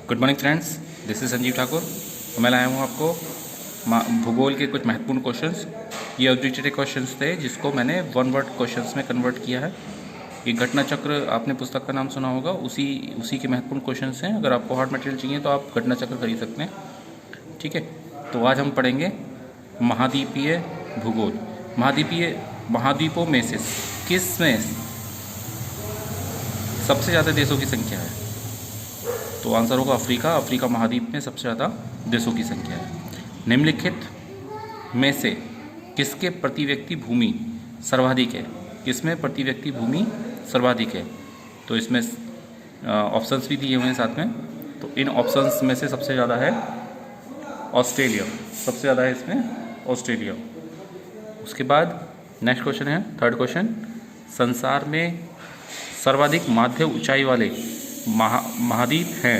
Good morning friends, this is Sanjeev Thakur. तो मैं लाया हूँ आपको भूगोल के कुछ महत्वपूर्ण क्वेश्चंस। ये ऑब्जेक्टिव क्वेश्चंस थे जिसको मैंने वन वर्ड क्वेश्चंस में कन्वर्ट किया है। ये घटना चक्र, आपने पुस्तक का नाम सुना होगा, उसी के महत्वपूर्ण क्वेश्चंस हैं। अगर आपको हार्ड मटेरियल चाहिए तो आप घटना चक्र खरीद सकते हैं। ठीक है, तो आज हम पढ़ेंगे महाद्वीपीय भूगोल। महाद्वीपों में से किस में सबसे ज़्यादा देशों की संख्या है? तो आंसर होगा अफ्रीका। अफ्रीका महाद्वीप में सबसे ज़्यादा देशों की संख्या है। निम्नलिखित में से किसके प्रति व्यक्ति भूमि सर्वाधिक है? किसमें प्रति व्यक्ति भूमि सर्वाधिक है? तो इसमें ऑप्शंस भी दिए हुए हैं साथ में। तो इन ऑप्शंस में से सबसे ज़्यादा है ऑस्ट्रेलिया। सबसे ज़्यादा है इसमें ऑस्ट्रेलिया। उसके बाद नेक्स्ट क्वेश्चन है, थर्ड क्वेश्चन, संसार में सर्वाधिक माध्य ऊंचाई वाले महाद्वीप हैं।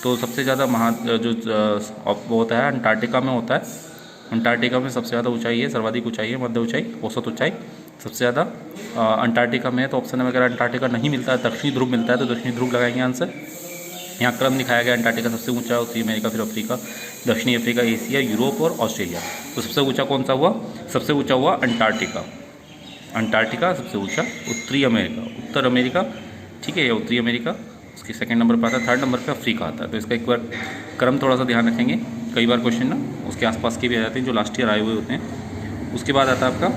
तो सबसे ज़्यादा वो होता है अंटार्कटिका में होता है। अंटार्कटिका में सबसे ज़्यादा ऊंचाई है, सर्वाधिक ऊंचाई है, मध्य ऊंचाई, औसत ऊंचाई सबसे ज़्यादा अंटार्कटिका में है। तो ऑप्शन में अगर अंटार्कटिका नहीं मिलता है, दक्षिणी ध्रुव मिलता है, तो दक्षिणी ध्रुव लगाएंगे आंसर। यहाँ क्रम दिखाया गया, अंटार्कटिका सबसे ऊंचा, उत्तरी अमेरिका, फिर अफ्रीका, दक्षिणी अफ्रीका, एशिया, यूरोप और ऑस्ट्रेलिया। तो सबसे ऊंचा कौन सा हुआ? सबसे ऊंचा हुआ अंटार्कटिका। अंटार्कटिका सबसे ऊंचा। उत्तरी अमेरिका, उत्तर अमेरिका, ठीक है, या उत्तरी अमेरिका उसके सेकंड नंबर पर आता है। थर्ड नंबर पे अफ्रीका आता है। तो इसका एक बार क्रम थोड़ा सा ध्यान रखेंगे। कई बार क्वेश्चन ना उसके आसपास के भी आ जाते हैं जो लास्ट ईयर आए हुए होते हैं। उसके बाद आता है आपका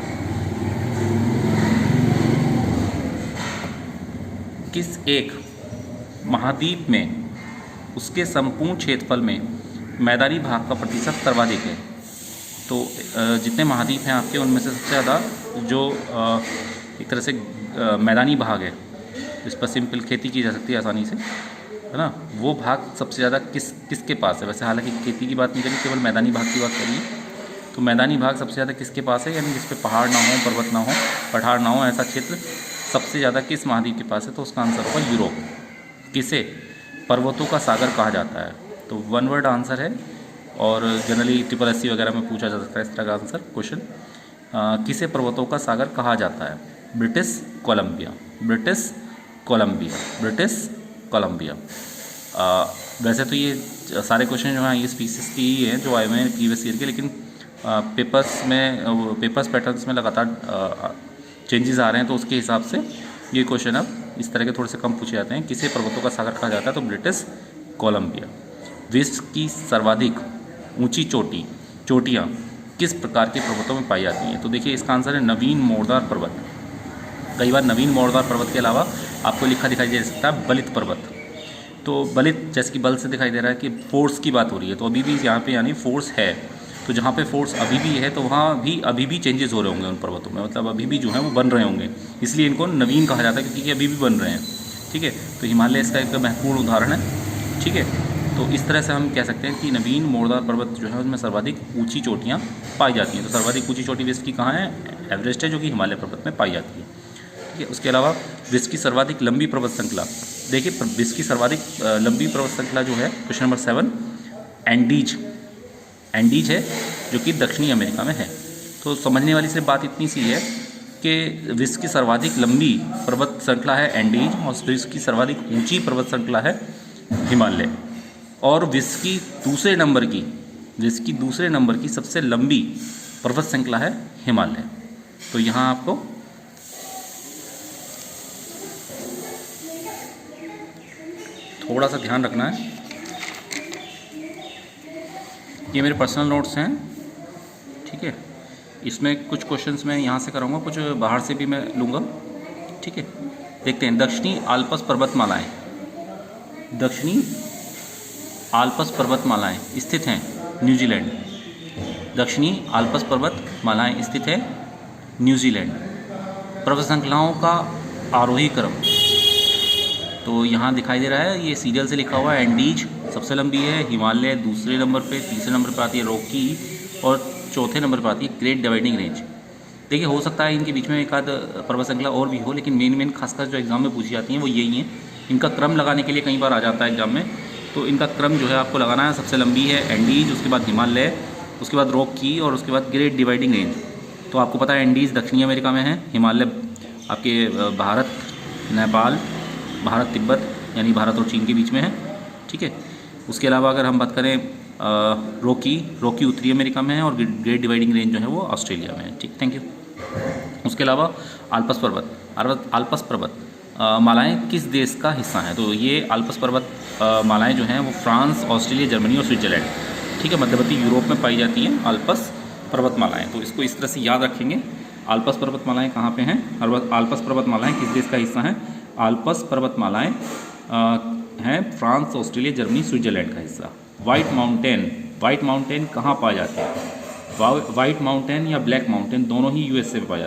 किस एक महाद्वीप में उसके संपूर्ण क्षेत्रफल में मैदानी भाग का प्रतिशत सर्वाधिक है? तो जितने महाद्वीप हैं आपके, उनमें से सबसे ज़्यादा जो एक तरह से मैदानी भाग है, इस पर सिंपल खेती की जा सकती है आसानी से, है ना, वो भाग सबसे ज़्यादा किसके पास है? वैसे हालांकि खेती की बात नहीं करी, केवल मैदानी भाग की बात करिए। तो मैदानी भाग सबसे ज़्यादा किसके पास है? यानी जिस पे पहाड़ ना हो, पर्वत ना हो, पठार ना हो, ऐसा क्षेत्र सबसे ज़्यादा किस महाद्वीप के पास है? तो उसका आंसर होगा यूरोप। किसे पर्वतों का सागर कहा जाता है? तो वन वर्ड आंसर है, और जनरली SSC वगैरह में पूछा जा सकता है इस तरह का आंसर क्वेश्चन। किसे पर्वतों का सागर कहा जाता है? British Columbia. British Columbia. वैसे तो ये सारे क्वेश्चन जो हैं ये स्पीसीज की ही हैं जो आए हुए हैं प्रीवियस ईयर के, लेकिन पेपर्स पैटर्न्स में लगातार चेंजेस आ रहे हैं, तो उसके हिसाब से ये क्वेश्चन अब इस तरह के थोड़े से कम पूछे जाते हैं। किसे पर्वतों का सागर कहा जाता है? तो ब्रिटिश कोलंबिया। विश्व की सर्वाधिक ऊंची चोटियाँ किस प्रकार के पर्वतों में पाई जाती हैं? तो देखिए इसका आंसर है नवीन मोरदार पर्वत। कई बार नवीन मोरदार पर्वत के अलावा आपको लिखा दिखाई दे सकता है बलित पर्वत। तो बलित जैसे कि बल से दिखाई दे रहा है कि फोर्स की बात हो रही है, तो अभी भी यहाँ पे यानी फोर्स है। तो जहाँ पे फोर्स अभी भी है, तो वहाँ भी अभी भी चेंजेस हो रहे होंगे उन पर्वतों में, मतलब अभी भी जो है वो बन रहे होंगे, इसलिए इनको नवीन कहा जाता है क्योंकि अभी भी बन रहे हैं। ठीक है, तो हिमालय इसका एक महत्वपूर्ण उदाहरण है। ठीक है, तो इस तरह से हम कह सकते हैं कि नवीन मोरदार पर्वत जो है उसमें सर्वाधिक ऊँची चोटियाँ पाई जाती हैं। तो सर्वाधिक ऊँची चोटी विश्व की कहाँ है? एवरेस्ट है, जो कि हिमालय पर्वत में पाई जाती है। ठीक है, उसके अलावा विश्व की सर्वाधिक लंबी पर्वत श्रृंखला, देखिए विश्व की सर्वाधिक लंबी पर्वत श्रृंखला जो है, क्वेश्चन नंबर 7, एंडीज है, जो कि दक्षिणी अमेरिका में है। तो समझने वाली सिर्फ बात इतनी सी है कि विश्व की सर्वाधिक लंबी पर्वत श्रृंखला है एंडीज, और विश्व की सर्वाधिक ऊंची पर्वत श्रृंखला है हिमालय, और विश्व की दूसरे नंबर की सबसे लंबी पर्वत श्रृंखला है हिमालय। तो यहाँ आपको थोड़ा सा ध्यान रखना है। ये मेरे पर्सनल नोट्स हैं। ठीक है, इसमें कुछ क्वेश्चंस मैं यहाँ से कराऊंगा, कुछ बाहर से भी मैं लूँगा। ठीक है, देखते हैं। दक्षिणी आल्प्स पर्वतमालाएं स्थित हैं न्यूजीलैंड। दक्षिणी आल्प्स पर्वतमालाएं स्थित है न्यूजीलैंड। पर्वत श्रृंखलाओं का आरोही क्रम, तो यहाँ दिखाई दे रहा है, ये सीरियल से लिखा हुआ है। एंडीज सबसे लंबी है, हिमालय दूसरे नंबर पे, तीसरे नंबर पर आती है रॉकी, और चौथे नंबर पर आती है ग्रेट डिवाइडिंग रेंज। देखिए हो सकता है इनके बीच में एक आध पर्वत श्रृंखला और भी हो, लेकिन मेन खासकर जो एग्जाम में पूछी जाती हैं वो यही हैं। इनका क्रम लगाने के लिए कई बार आ जाता है एग्जाम में, तो इनका क्रम जो है आपको लगाना है। सबसे लंबी है एंडीज, उसके बाद हिमालय, उसके बाद रॉकी, और उसके बाद ग्रेट डिवाइडिंग रेंज। तो आपको पता है एंडीज दक्षिणी अमेरिका में है, हिमालय आपके भारत, नेपाल, भारत तिब्बत यानी भारत और चीन के बीच में है। ठीक है, उसके अलावा अगर हम बात करें रॉकी उत्तरी अमेरिका में है और ग्रेट डिवाइडिंग रेंज जो है वो ऑस्ट्रेलिया में है। ठीक, थैंक यू। उसके अलावा आल्पस पर्वत मालाएं किस देश का हिस्सा हैं? तो ये आल्पस पर्वत मालाएं जो हैं वो फ्रांस, ऑस्ट्रेलिया, जर्मनी और स्विट्जरलैंड, ठीक है, मध्यवर्ती यूरोप में पाई जाती हैं आल्पस पर्वतमालाएं। तो इसको इस तरह से याद रखेंगे। आल्पस पर्वतमालाएं कहाँ पे हैं? आल्पस पर्वतमालाएं किस देश का हिस्सा हैं? आल्पस पर्वतमालाएं हैं फ्रांस, ऑस्ट्रेलिया, जर्मनी, स्विट्जरलैंड का हिस्सा। व्हाइट माउंटेन कहाँ पाए जाते हैं? व्हाइट माउंटेन या ब्लैक माउंटेन दोनों ही यूएसए में पाए जाते हैं।